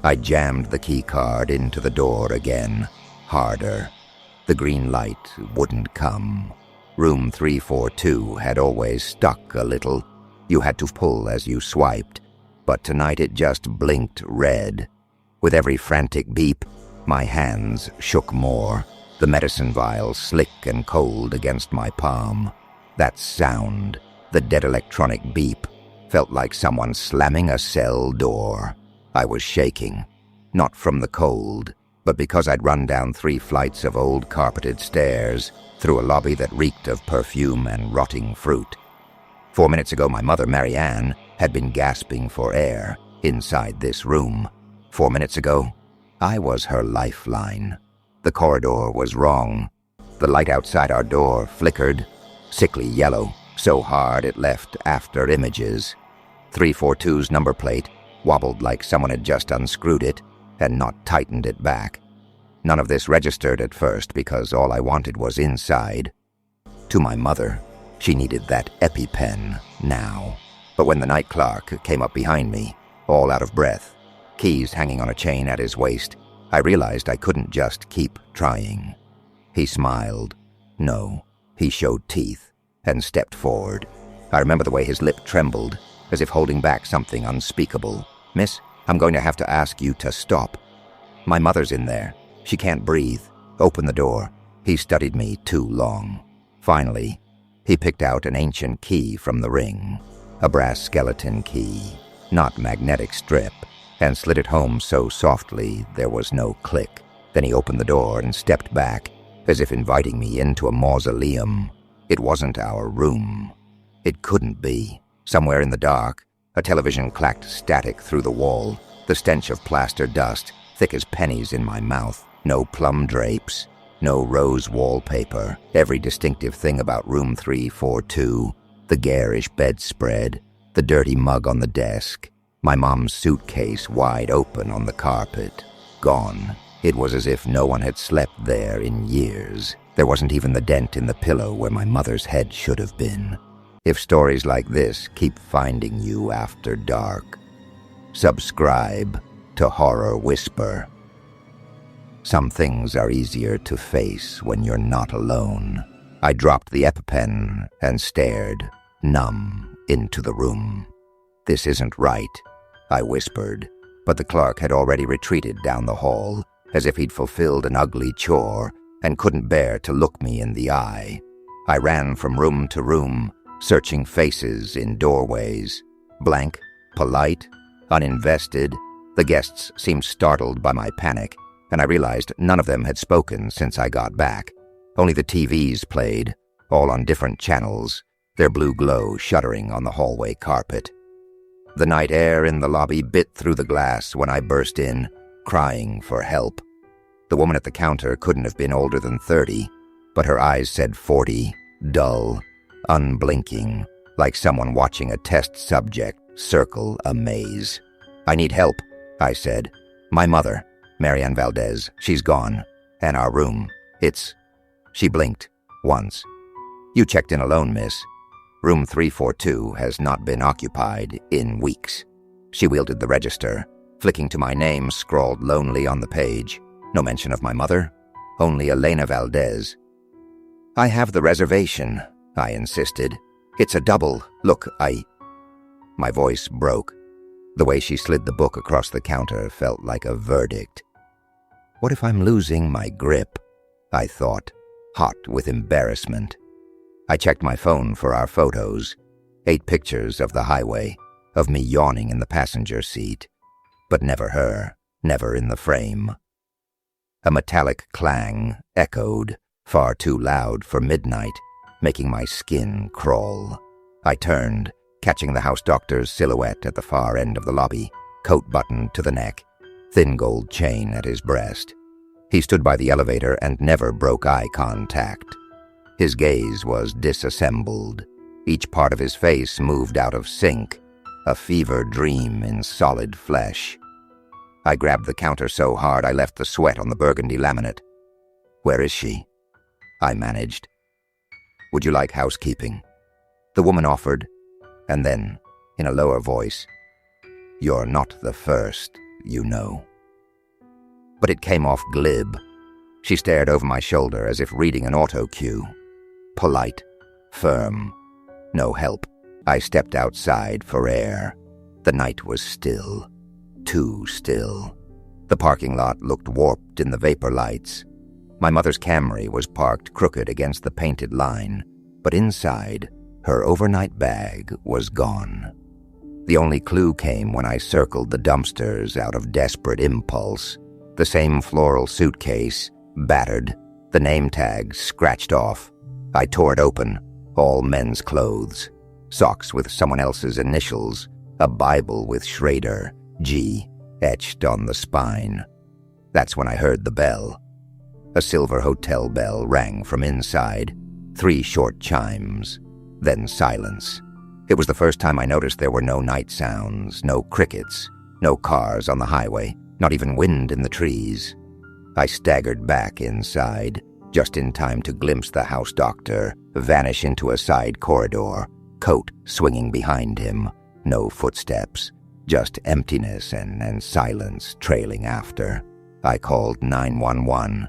I jammed the key card into the door again, harder. The green light wouldn't come. Room 342 had always stuck a little. You had to pull as you swiped, but tonight it just blinked red. With every frantic beep, my hands shook more, the medicine vial slick and cold against my palm. That sound, the dead electronic beep, felt like someone slamming a cell door. I was shaking, not from the cold, but because I'd run down 3 flights of old carpeted stairs through a lobby that reeked of perfume and rotting fruit. 4 minutes ago, my mother, Mary Ann, had been gasping for air inside this room. 4 minutes ago, I was her lifeline. The corridor was wrong. The light outside our door flickered, sickly yellow, so hard it left after images. 342's number plate wobbled like someone had just unscrewed it and not tightened it back. None of this registered at first because all I wanted was inside. To my mother, she needed that EpiPen now. But when the night clerk came up behind me, all out of breath, keys hanging on a chain at his waist, I realized I couldn't just keep trying. He smiled. No, he showed teeth and stepped forward. I remember the way his lip trembled, as if holding back something unspeakable. "Miss, I'm going to have to ask you to stop. My mother's in there. She can't breathe. Open the door." He studied me too long. Finally, he picked out an ancient key from the ring, a brass skeleton key, not magnetic strip, and slid it home so softly there was no click. Then he opened the door and stepped back, as if inviting me into a mausoleum. It wasn't our room. It couldn't be. Somewhere in the dark, a television clacked static through the wall, the stench of plaster dust, thick as pennies in my mouth. No plum drapes, no rose wallpaper, every distinctive thing about room 342, the garish bedspread, the dirty mug on the desk, my mom's suitcase wide open on the carpet. Gone. It was as if no one had slept there in years. There wasn't even the dent in the pillow where my mother's head should have been. If stories like this keep finding you after dark, subscribe to Horror Whisper. Some things are easier to face when you're not alone. I dropped the EpiPen and stared, numb, into the room. "This isn't right," I whispered, but the clerk had already retreated down the hall, as if he'd fulfilled an ugly chore and couldn't bear to look me in the eye. I ran from room to room, searching faces in doorways. Blank, polite, uninvested. The guests seemed startled by my panic, and I realized none of them had spoken since I got back. Only the TVs played, all on different channels, their blue glow shuddering on the hallway carpet. The night air in the lobby bit through the glass when I burst in, crying for help. The woman at the counter couldn't have been older than 30, but her eyes said 40, dull, unblinking, like someone watching a test subject circle a maze. "I need help," I said. "My mother, Marianne Valdez, she's gone. And our room, it's..." She blinked once. "You checked in alone, miss. Room 342 has not been occupied in weeks." She wielded the register, flicking to my name scrawled lonely on the page. No mention of my mother, only Elena Valdez. "I have the reservation," I insisted. "It's a double. Look, My voice broke. The way she slid the book across the counter felt like a verdict. What if I'm losing my grip? I thought, hot with embarrassment. I checked my phone for our photos. 8 pictures of the highway, of me yawning in the passenger seat. But never her, never in the frame. A metallic clang echoed, far too loud for midnight, making my skin crawl. I turned, catching the house doctor's silhouette at the far end of the lobby, coat buttoned to the neck, thin gold chain at his breast. He stood by the elevator and never broke eye contact. His gaze was disassembled. Each part of his face moved out of sync, a fever dream in solid flesh. I grabbed the counter so hard I left the sweat on the burgundy laminate. "Where is she?" I managed. "Would you like housekeeping?" The woman offered, and then, in a lower voice, "You're not the first, you know." but it came off glib. She stared over my shoulder as if reading an auto cue. Polite, firm, no help. I stepped outside for air. The night was still, too still. The parking lot looked warped in the vapor lights. My mother's Camry was parked crooked against the painted line, but inside, her overnight bag was gone. The only clue came when I circled the dumpsters out of desperate impulse. The same floral suitcase, battered, the name tag scratched off. I tore it open, all men's clothes, socks with someone else's initials, a Bible with Schrader, G, etched on the spine. That's when I heard the bell. A silver hotel bell rang from inside, 3 short chimes, then silence. It was the first time I noticed there were no night sounds, no crickets, no cars on the highway, not even wind in the trees. I staggered back inside, just in time to glimpse the house doctor vanish into a side corridor, coat swinging behind him, no footsteps, just emptiness and silence trailing after. I called 911.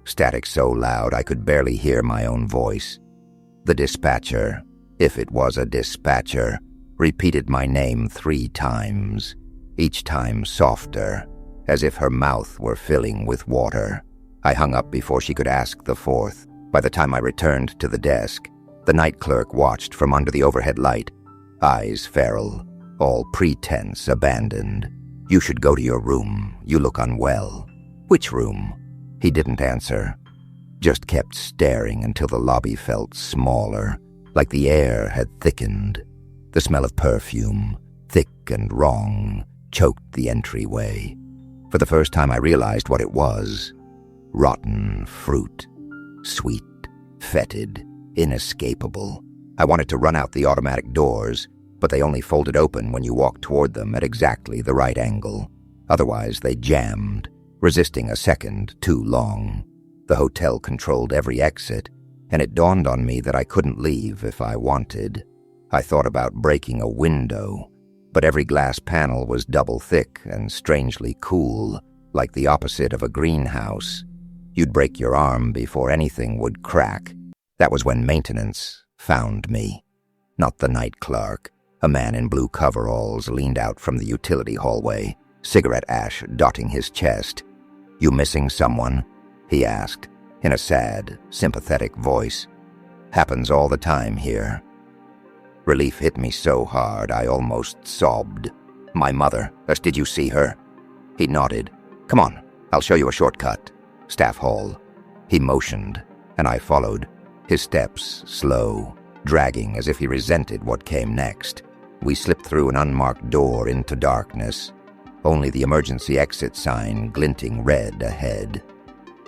Static so loud I could barely hear my own voice. The dispatcher, if it was a dispatcher, repeated my name 3 times, each time softer, as if her mouth were filling with water. I hung up before she could ask the 4th. By the time I returned to the desk, the night clerk watched from under the overhead light, eyes feral, all pretense abandoned. You should go to your room. You look unwell. Which room? He didn't answer, just kept staring until the lobby felt smaller, like the air had thickened. The smell of perfume, thick and wrong, choked the entryway. For the first time I realized what it was. Rotten fruit. Sweet, fetid, inescapable. I wanted to run out the automatic doors, but they only folded open when you walked toward them at exactly the right angle. Otherwise, they jammed, resisting a second too long. The hotel controlled every exit, and it dawned on me that I couldn't leave if I wanted. I thought about breaking a window, but every glass panel was double thick and strangely cool, like the opposite of a greenhouse. You'd break your arm before anything would crack. That was when maintenance found me. Not the night clerk. A man in blue coveralls leaned out from the utility hallway, cigarette ash dotting his chest. You missing someone? He asked, in a sad, sympathetic voice. Happens all the time here. Relief hit me so hard I almost sobbed. My mother. Did you see her? He nodded. Come on, I'll show you a shortcut. Staff hall. He motioned, and I followed, his steps slow, dragging as if he resented what came next. We slipped through an unmarked door into darkness, only the emergency exit sign glinting red ahead.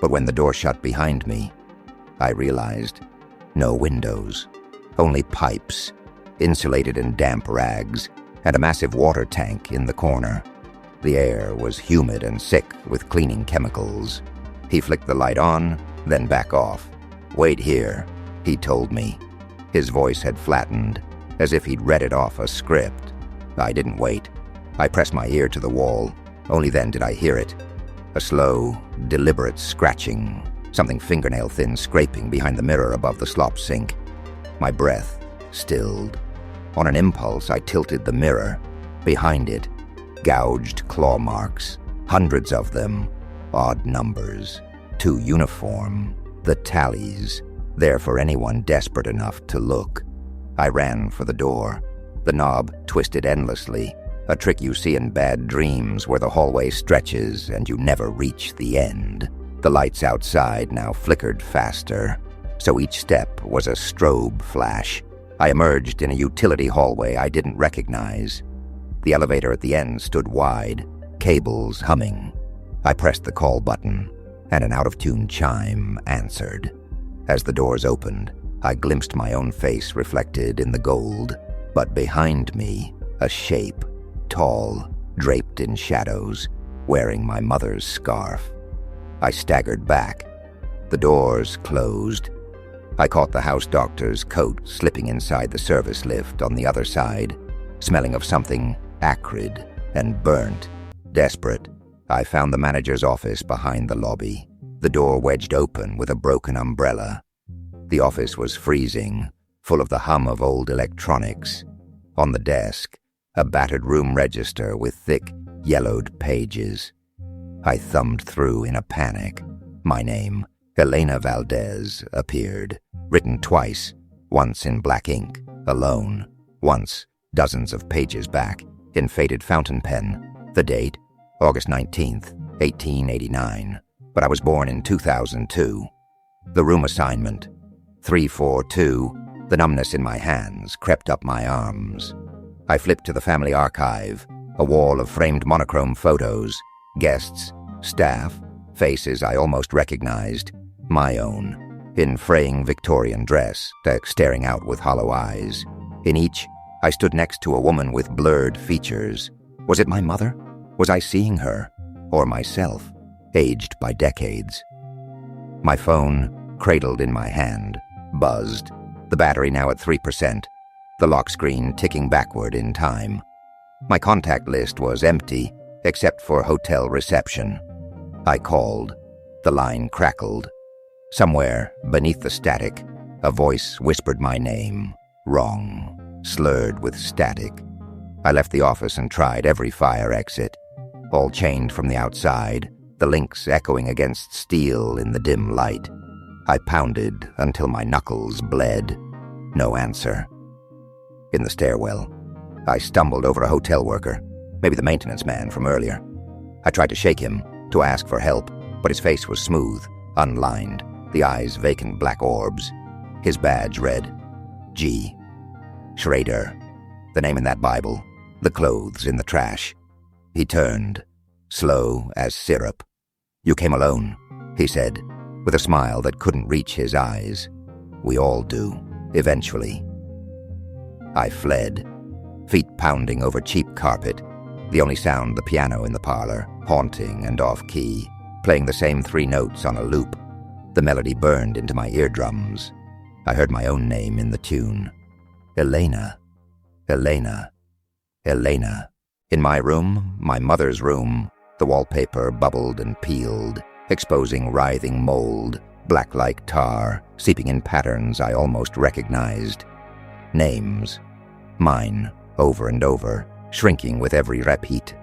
But when the door shut behind me, I realized no windows, only pipes, insulated in damp rags, and a massive water tank in the corner. The air was humid and sick with cleaning chemicals. He flicked the light on, then back off. Wait here, he told me. His voice had flattened, as if he'd read it off a script. I didn't wait. I pressed my ear to the wall. Only then did I hear it. A slow, deliberate scratching, something fingernail-thin scraping behind the mirror above the slop sink. My breath stilled. On an impulse, I tilted the mirror. Behind it, gouged claw marks, hundreds of them, odd numbers, too uniform, the tallies, there for anyone desperate enough to look. I ran for the door. The knob twisted endlessly, a trick you see in bad dreams where the hallway stretches and you never reach the end. The lights outside now flickered faster, so each step was a strobe flash. I emerged in a utility hallway I didn't recognize. The elevator at the end stood wide, cables humming. I pressed the call button, and an out-of-tune chime answered. As the doors opened, I glimpsed my own face reflected in the gold, but behind me, a shape, tall, draped in shadows, wearing my mother's scarf. I staggered back. The doors closed. I caught the house doctor's coat slipping inside the service lift on the other side, smelling of something acrid and burnt. Desperate, I found the manager's office behind the lobby, the door wedged open with a broken umbrella. The office was freezing, full of the hum of old electronics. On the desk, a battered room register with thick, yellowed pages. I thumbed through in a panic. My name, Elena Valdez, appeared, written twice, once in black ink, alone, once, dozens of pages back, in faded fountain pen. The date, August 19th, 1889, but I was born in 2002. The room assignment, 342, the numbness in my hands crept up my arms. I flipped to the family archive, a wall of framed monochrome photos, guests, staff, faces I almost recognized, my own, in fraying Victorian dress, staring out with hollow eyes. In each, I stood next to a woman with blurred features. Was it my mother? Was I seeing her? Or myself, aged by decades? My phone, cradled in my hand, buzzed, the battery now at 3%, the lock screen ticking backward in time. My contact list was empty, except for hotel reception. I called. The line crackled. Somewhere, beneath the static, a voice whispered my name, wrong, slurred with static. I left the office and tried every fire exit, all chained from the outside, the links echoing against steel in the dim light. I pounded until my knuckles bled. No answer. In the stairwell, I stumbled over a hotel worker, maybe the maintenance man from earlier. I tried to shake him, to ask for help, but his face was smooth, unlined, the eyes vacant black orbs. His badge read, G. Schrader, the name in that Bible, the clothes in the trash. He turned, slow as syrup. You came alone, he said, with a smile that couldn't reach his eyes. We all do, eventually. I fled, feet pounding over cheap carpet, the only sound the piano in the parlor, haunting and off-key, playing the same 3 notes on a loop. The melody burned into my eardrums. I heard my own name in the tune. Elena, Elena, Elena. In my room, my mother's room, the wallpaper bubbled and peeled, exposing writhing mold, black like tar, seeping in patterns I almost recognized. Names. Mine, over and over, shrinking with every repeat.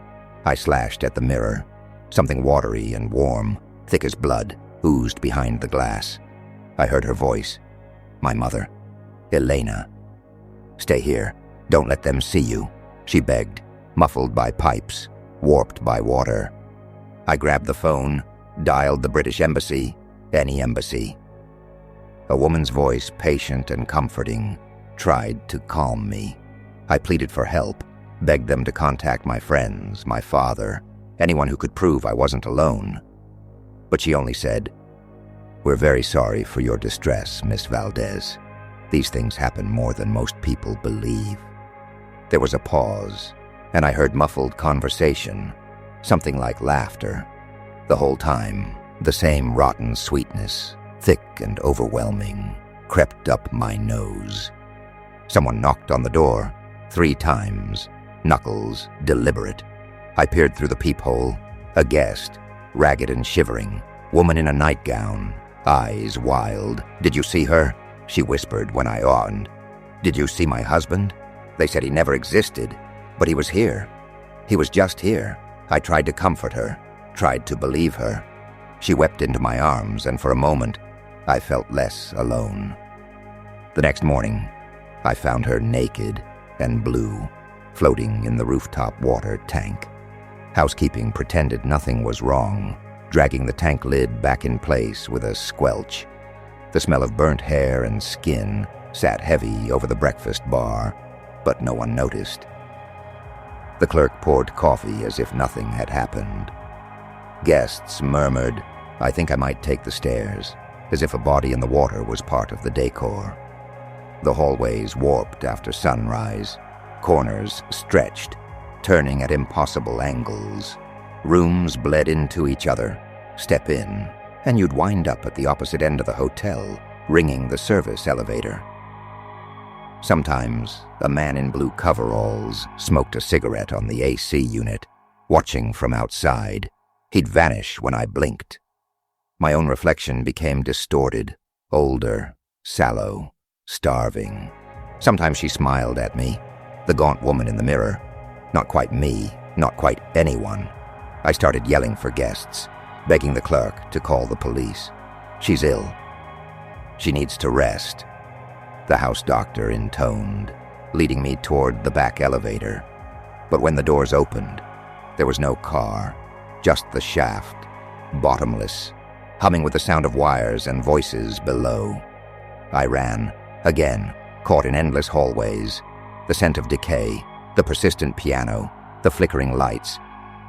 I slashed at the mirror. Something watery and warm, thick as blood, oozed behind the glass. I heard her voice. My mother. Elena. Stay here. Don't let them see you, she begged, muffled by pipes, warped by water. I grabbed the phone, dialed the British Embassy, any embassy. A woman's voice, patient and comforting, tried to calm me. I pleaded for help, begged them to contact my friends, my father, anyone who could prove I wasn't alone. But she only said, We're very sorry for your distress, Miss Valdez. These things happen more than most people believe. There was a pause, and I heard muffled conversation, something like laughter. The whole time, the same rotten sweetness, thick and overwhelming, crept up my nose. Someone knocked on the door, 3 times, knuckles deliberate. I peered through the peephole. A guest, ragged and shivering, woman in a nightgown, eyes wild. Did you see her? She whispered when I yawned. Did you see my husband? They said he never existed, but he was here. He was just here. I tried to comfort her, tried to believe her. She wept into my arms, and for a moment, I felt less alone. The next morning, I found her naked and blue, floating in the rooftop water tank. Housekeeping pretended nothing was wrong, dragging the tank lid back in place with a squelch. The smell of burnt hair and skin sat heavy over the breakfast bar, but no one noticed. The clerk poured coffee as if nothing had happened. Guests murmured, I think I might take the stairs, as if a body in the water was part of the decor. The hallways warped after sunrise, corners stretched, turning at impossible angles. Rooms bled into each other. Step in, and you'd wind up at the opposite end of the hotel, ringing the service elevator. Sometimes, a man in blue coveralls smoked a cigarette on the AC unit, watching from outside. He'd vanish when I blinked. My own reflection became distorted, older, sallow, starving. Sometimes she smiled at me, the gaunt woman in the mirror. Not quite me, not quite anyone. I started yelling for guests, begging the clerk to call the police. She's ill. She needs to rest, the house doctor intoned, leading me toward the back elevator. But when the doors opened, there was no car, just the shaft, bottomless, humming with the sound of wires and voices below. I ran, again, caught in endless hallways, the scent of decay, the persistent piano, the flickering lights.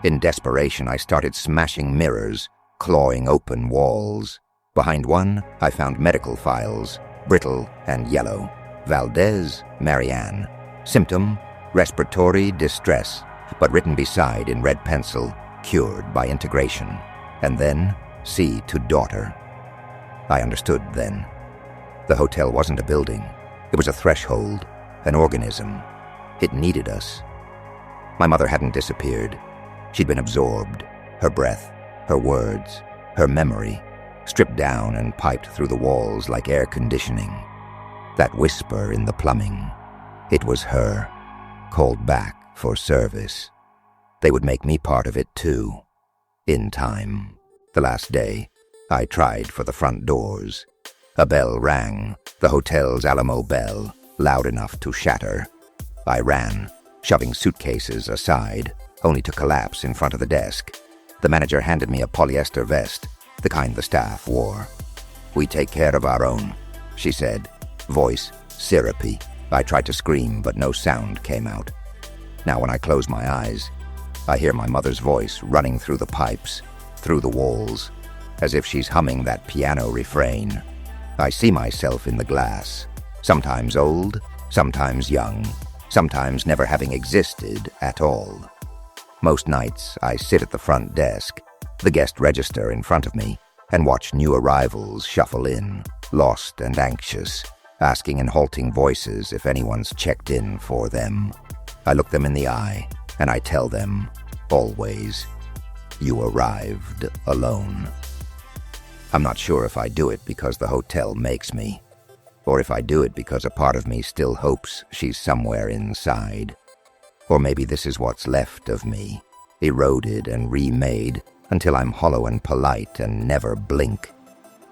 In desperation, I started smashing mirrors, clawing open walls. Behind one, I found medical files, brittle and yellow. Valdez, Marianne. Symptom, respiratory distress, but written beside in red pencil, cured by integration. And then, C to daughter. I understood then. The hotel wasn't a building. It was a threshold, an organism. It needed us. My mother hadn't disappeared. She'd been absorbed. Her breath, her words, her memory, stripped down and piped through the walls like air conditioning. That whisper in the plumbing, it was her, called back for service. They would make me part of it too. In time. The last day, I tried for the front doors. A bell rang, the hotel's Alamo bell, loud enough to shatter. I ran, shoving suitcases aside, only to collapse in front of the desk. The manager handed me a polyester vest, the kind the staff wore. "We take care of our own," she said, voice syrupy. I tried to scream, but no sound came out. Now when I close my eyes, I hear my mother's voice running through the pipes, through the walls, as if she's humming that piano refrain. I see myself in the glass, sometimes old, sometimes young, sometimes never having existed at all. Most nights I sit at the front desk, the guest register in front of me, and watch new arrivals shuffle in, lost and anxious, asking in halting voices if anyone's checked in for them. I look them in the eye, and I tell them, always, you arrived alone. I'm not sure if I do it because the hotel makes me, or if I do it because a part of me still hopes she's somewhere inside. Or maybe this is what's left of me, eroded and remade until I'm hollow and polite and never blink.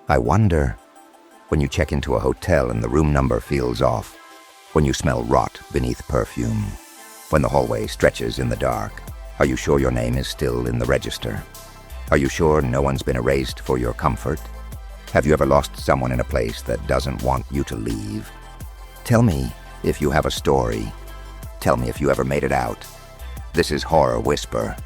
I wonder, when you check into a hotel and the room number feels off, when you smell rot beneath perfume, when the hallway stretches in the dark, are you sure your name is still in the register? Are you sure no one's been erased for your comfort? Have you ever lost someone in a place that doesn't want you to leave? Tell me if you have a story. Tell me if you ever made it out. This is Horror Whisper.